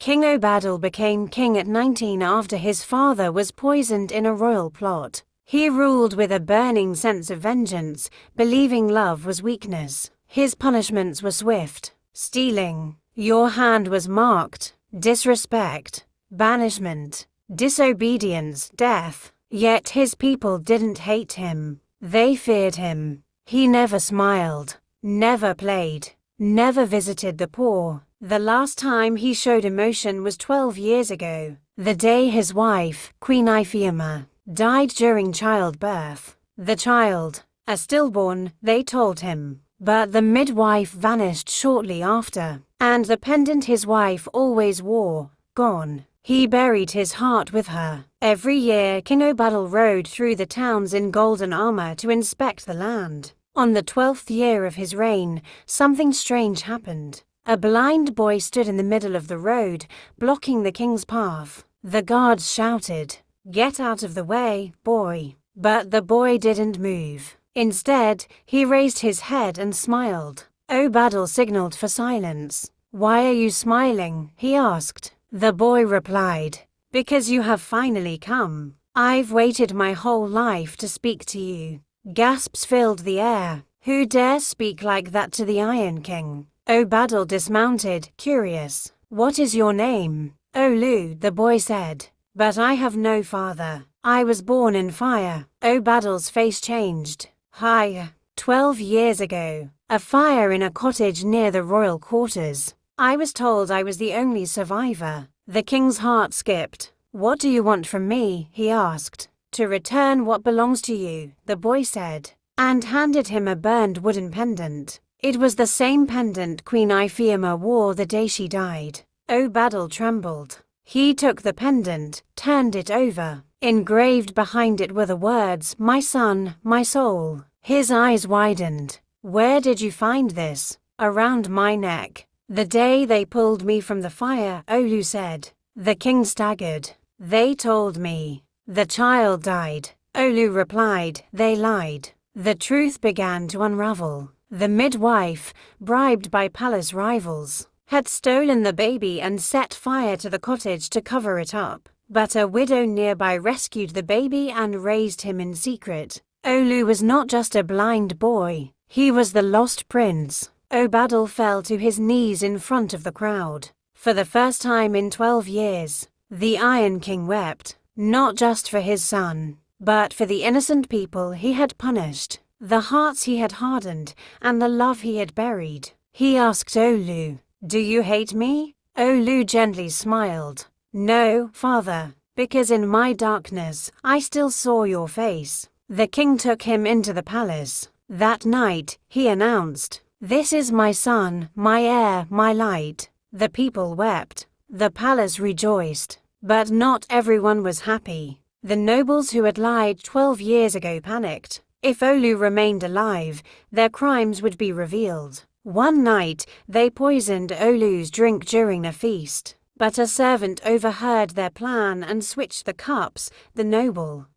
King Obadal became king at 19 after his father was poisoned in a royal plot. He ruled with a burning sense of vengeance, believing love was weakness. His punishments were swift: stealing, your hand was marked; disrespect, banishment; disobedience, death. Yet his people didn't hate him. They feared him. He never smiled, never played, never visited the poor. The last time he showed emotion was 12 years ago, the day his wife, Queen Ifeoma, died during childbirth. The child, a stillborn, they told him, but the midwife vanished shortly after, and the pendant his wife always wore, gone. He buried his heart with her. Every year King Obadal rode through the towns in golden armor to inspect the land. On the 12th year of his reign, something strange happened. A blind boy stood in the middle of the road, blocking the king's path. The guards shouted, "Get out of the way, boy." But the boy didn't move. Instead, he raised his head and smiled. Obadal signaled for silence. "Why are you smiling?" he asked. The boy replied, "Because you have finally come. I've waited my whole life to speak to you." Gasps filled the air. Who dares speak like that to the Iron King? Obadal dismounted, curious. "What is your name?" "Olu," the boy said. "But I have no father. I was born in fire." Obadal's face changed. "Hi. 12 years ago, a fire in a cottage near the royal quarters. I was told I was the only survivor." The king's heart skipped. "What do you want from me?" he asked. "To return what belongs to you," the boy said, and handed him a burned wooden pendant. It was the same pendant Queen Ifeoma wore the day she died. Obadal trembled. He took the pendant, turned it over. Engraved behind it were the words, "My son, my soul." His eyes widened. "Where did you find this?" "Around my neck. The day they pulled me from the fire," Olu said. The king staggered. "They told me. The child died." Olu replied, "They lied." The truth began to unravel. The midwife, bribed by palace rivals, had stolen the baby and set fire to the cottage to cover it up. But a widow nearby rescued the baby and raised him in secret. Olu was not just a blind boy. He was the lost prince. Obadal fell to his knees in front of the crowd. For the first time in 12 years, the Iron King wept, not just for his son, but for the innocent people he had punished, the hearts he had hardened, and the love he had buried. He asked Olu, "Do you hate me?" Olu gently smiled. "No, father, because in my darkness, I still saw your face." The king took him into the palace. That night, he announced, "This is my son, my heir, my light." The people wept. The palace rejoiced. But not everyone was happy. The nobles who had lied 12 years ago panicked. If Olu remained alive, their crimes would be revealed. One night, they poisoned Olu's drink during a feast. But a servant overheard their plan and switched the cups. The noble,